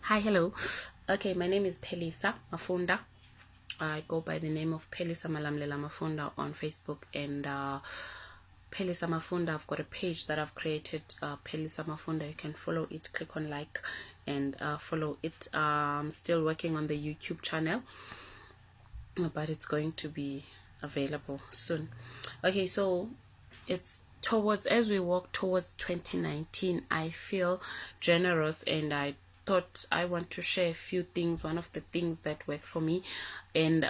Hi, hello. Okay, my name is Phelisa Mafunda. I go by the name of Phelisa Malamlela Mafunda on Facebook, and Phelisa Mafunda, I've got a page that I've created, Phelisa Mafunda. You can follow it, click on like and follow it. I'm still working on the YouTube channel, but it's going to be available soon. Okay, so it's towards, as we walk towards 2019, I feel generous, and I thought I want to share a few things, one of the things that work for me and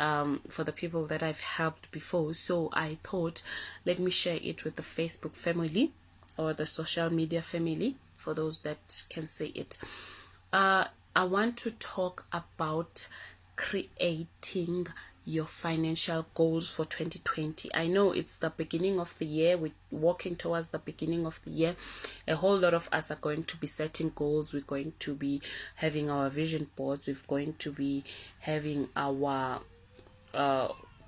for the people that I've helped before. So I thought, let me share it with the Facebook family or the social media family, for those that can say it. I want to talk about creating your financial goals for 2020. I know it's the beginning of the year. We're walking towards the beginning of the year. A whole lot of us are going to be setting goals. We're going to be having our vision boards. We're going to be having our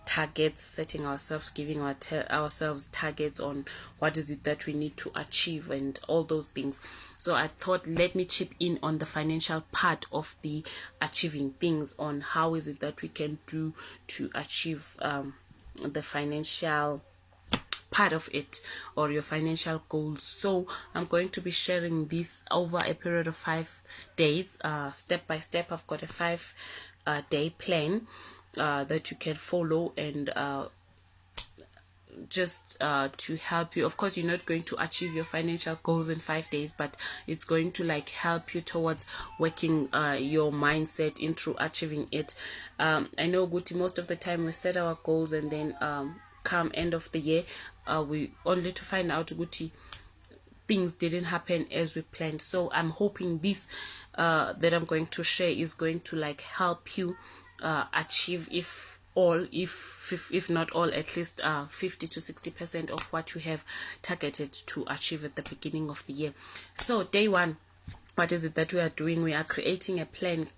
targets, setting ourselves, giving ourselves targets on what is it that we need to achieve and all those things. So I thought, let me chip in on the financial part of the achieving things, on how is it that we can do to achieve the financial part of it, or your financial goals. So I'm going to be sharing this over a period of 5 days, step by step. I've got a 5 day plan that you can follow, and just to help you. Of course, you're not going to achieve your financial goals in 5 days, but it's going to like help you towards working your mindset into achieving it. I know, Guti, most of the time we set our goals, and then come end of the year, we only to find out, Guti, things didn't happen as we planned. So I'm hoping this that I'm going to share is going to like help you achieve, if not all, at least 50 to 60% of what you have targeted to achieve at the beginning of the year. So day one, what is it that we are doing? We are creating a plan.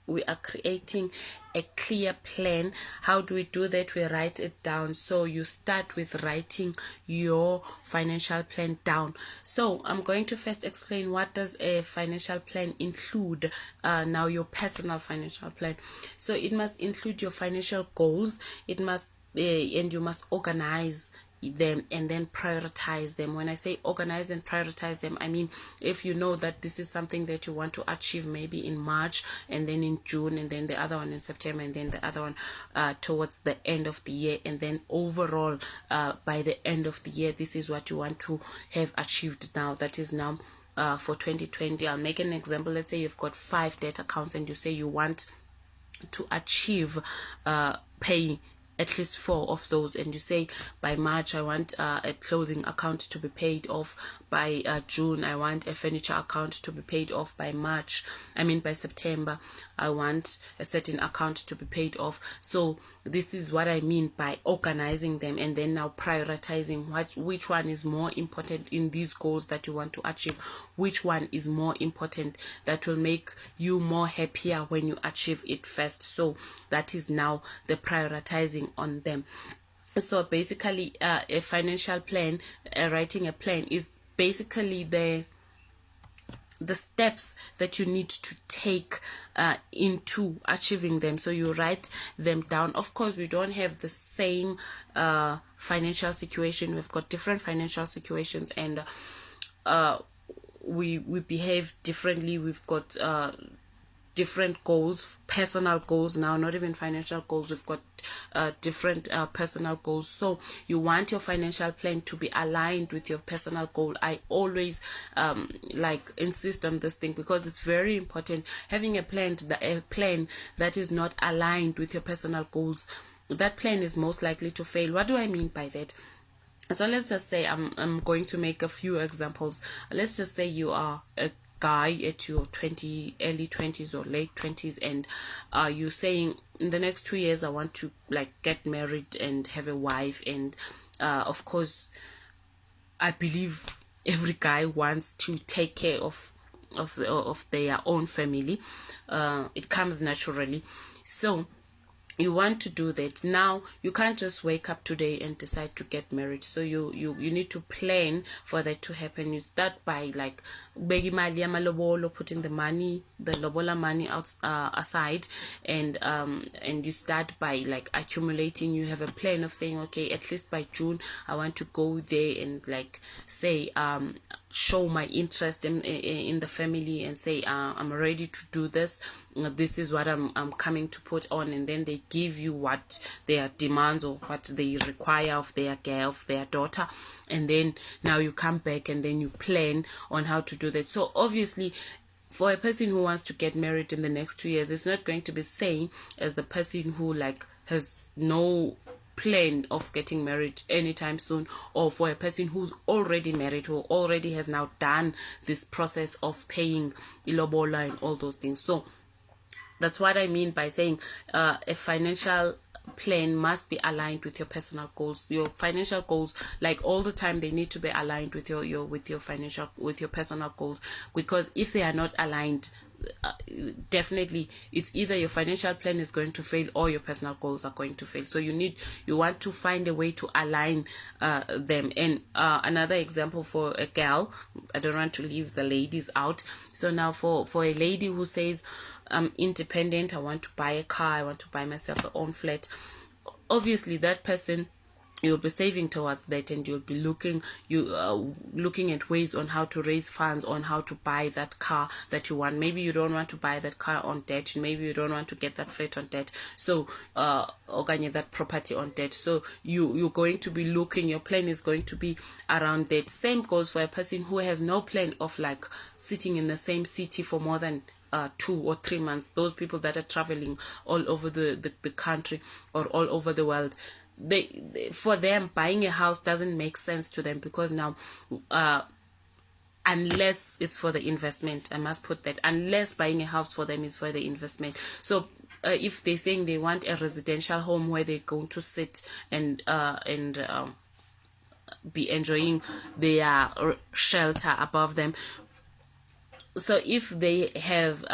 We are creating a clear plan. How do we do that? We write it down. So you start with writing your financial plan down. So I'm going to first explain, what does a financial plan include. Now, your personal financial plan. So it must include your financial goals. It must and you must organize them and then prioritize them. When I say organize and prioritize them, I mean, if you know that this is something that you want to achieve maybe in March, and then in June, and then the other one in September, and then the other one towards the end of the year, and then overall by the end of the year, this is what you want to have achieved. Now, that is now for 2020. I'll make an example. Let's say you've got 5 debt accounts, and you say you want to achieve pay at least 4 of those, and you say by March I want a clothing account to be paid off. By June I want a furniture account to be paid off. By September I want a certain account to be paid off. So this is what I mean by organizing them, and then now prioritizing which one is more important in these goals that you want to achieve. Which one is more important, that will make you more happier when you achieve it first. So that is now the prioritizing on them. So basically, a financial plan, writing a plan, is basically the steps that you need to take into achieving them. So you write them down. Of course, we don't have the same financial situation. We've got different financial situations, and we behave differently. We've got different goals, personal goals now, not even financial goals. We've got different personal goals. So you want your financial plan to be aligned with your personal goal. I always insist on this thing, because it's very important. Having a plan that is not aligned with your personal goals, that plan is most likely to fail. What do I mean by that? So let's just say, I'm going to make a few examples. Let's just say you are a guy at your early 20s or late 20s, and you're saying, in the next 2 years I want to get married and have a wife. And of course, I believe every guy wants to take care of their own family. It comes naturally. So you want to do that. Now you can't just wake up today and decide to get married, so you need to plan for that to happen. You start by like begging mali ya malobolo, putting the lobola money out aside, and you start by like accumulating. You have a plan of saying, okay, at least by June I want to go there and like say show my interest in the family and say I'm ready to do this. This is what I'm coming to put on, and then they give you what their demands or what they require of their girl, of their daughter, and then now you come back and then you plan on how to do that. So obviously, for a person who wants to get married in the next 2 years, it's not going to be the same as the person who like has no plan of getting married anytime soon, or for a person who's already married, who already has now done this process of paying ilobola and all those things. So that's what I mean by saying a financial plan must be aligned with your personal goals. Your financial goals, like all the time, they need to be aligned with your personal goals, because if they are not aligned, definitely it's either your financial plan is going to fail or your personal goals are going to fail. So you want to find a way to align them. And another example for a girl, I don't want to leave the ladies out. So now for a lady who says I'm independent, I want to buy a car, I want to buy myself an own flat, obviously that person, you'll be saving towards that, and you'll be looking at ways on how to raise funds on how to buy that car that you want. Maybe you don't want to buy that car on debt, maybe you don't want to get that flat on debt, so or get that property on debt. So you're going to be looking, your plan is going to be around that. Same goes for a person who has no plan of like sitting in the same city for more than 2 or 3 months. Those people that are traveling all over the country or all over the world, for them buying a house doesn't make sense to them, because now unless it's for the investment, I must put that, unless buying a house for them is for the investment. So if they're saying they want a residential home where they're going to sit and be enjoying their shelter above them, so if they have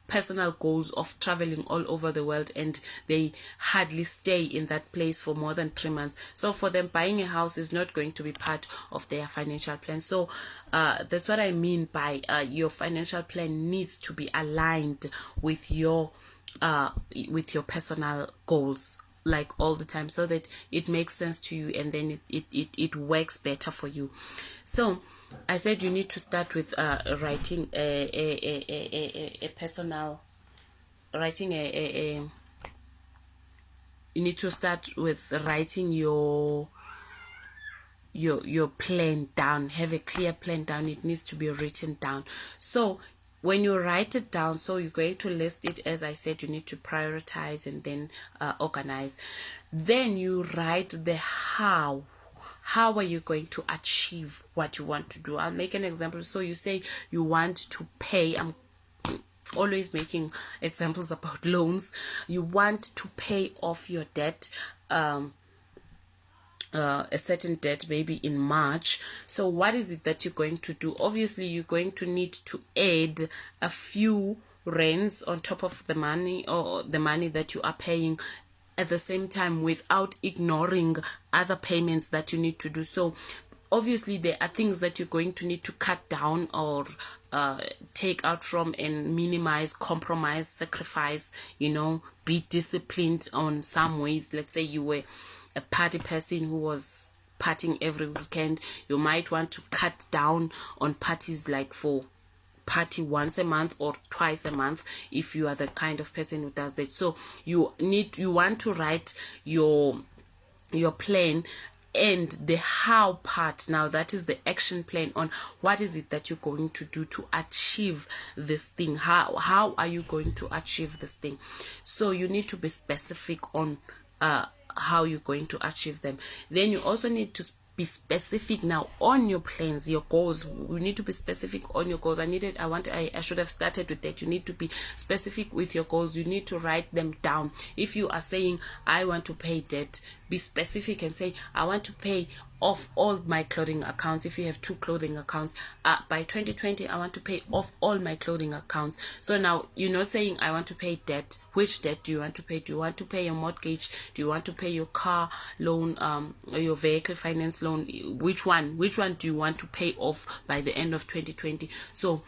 personal goals of traveling all over the world and they hardly stay in that place for more than 3 months, so for them buying a house is not going to be part of their financial plan. So that's what I mean by your financial plan needs to be aligned with your personal goals, like all the time, so that it makes sense to you and then it works better for you. So I said you need to start with writing you need to start with writing your plan down. Have a clear plan down. It needs to be written down. So when you write it down, so you're going to list it, as I said, you need to prioritize and then organize. Then you write the how. How are you going to achieve what you want to do? I'll make an example. So you say you want to pay, I'm always making examples about loans. You want to pay off your debt, a certain debt, maybe in March. So what is it that you're going to do? Obviously you're going to need to add a few rents on top of the money, or the money that you are paying, at the same time, without ignoring other payments that you need to do. So obviously there are things that you're going to need to cut down or take out from, and minimize, compromise, sacrifice, be disciplined on some ways. Let's say you were a party person who was partying every weekend. You might want to cut down on parties, like for party once a month or twice a month, if you are the kind of person who does that. So you want to write your plan, and the how part, now that is the action plan on what is it that you're going to do to achieve this thing. How are you going to achieve this thing? So you need to be specific on how you're going to achieve them. Then you also need to be specific now on your plans, your goals. You need to be specific on your goals. I should have started with that. You need to be specific with your goals. You need to write them down. If you are saying I want to pay debt be specific and say, I want to pay off all my clothing accounts. If you have 2 clothing accounts, by 2020 I want to pay off all my clothing accounts. So now you're not saying I want to pay debt. Which debt do you want to pay? Do you want to pay your mortgage? Do you want to pay your car loan, or your vehicle finance loan? Which one do you want to pay off by the end of 2020? So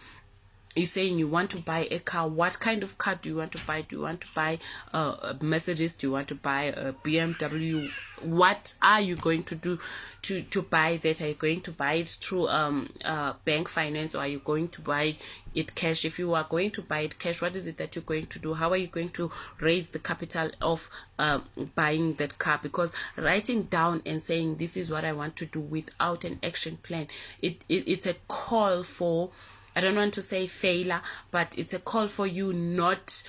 you're saying you want to buy a car. What kind of car do you want to buy? Do you want to buy Mercedes? Do you want to buy a BMW? What are you going to do to buy that? Are you going to buy it through bank finance, or are you going to buy it cash? If you are going to buy it cash, what is it that you're going to do? How are you going to raise the capital of buying that car? Because writing down and saying this is what I want to do without an action plan, it's a call for, I don't want to say failure, but it's a call for you not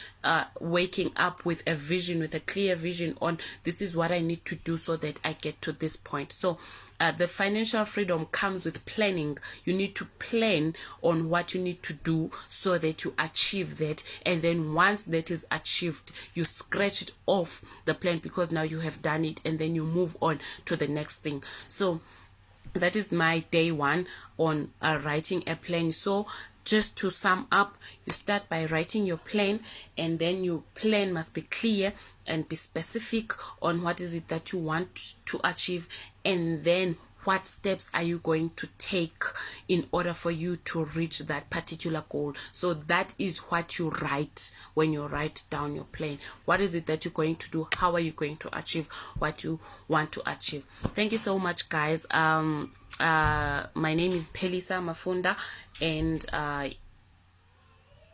waking up with a vision, with a clear vision on this is what I need to do so that I get to this point. So the financial freedom comes with planning. You need to plan on what you need to do so that you achieve that. And then once that is achieved, you scratch it off the plan because now you have done it, and then you move on to the next thing. So that is my day 1 on writing a plan. So just to sum up, you start by writing your plan, and then your plan must be clear and be specific on what is it that you want to achieve, and then what steps are you going to take in order for you to reach that particular goal. So that is what you write when you write down your plan. What is it that you're going to do? How are you going to achieve what you want to achieve? Thank you so much, guys. My name is Phelisa Mafunda, and I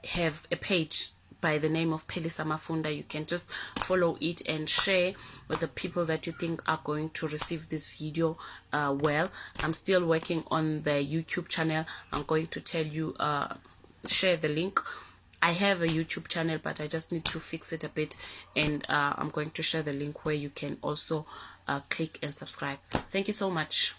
have a page by the name of Phelisa Mafunda. You can just follow it and share with the people that you think are going to receive this video well. I'm still working on the YouTube channel. I'm going to tell you, share the link. I have a YouTube channel, but I just need to fix it a bit, and I'm going to share the link where you can also click and subscribe. Thank you so much.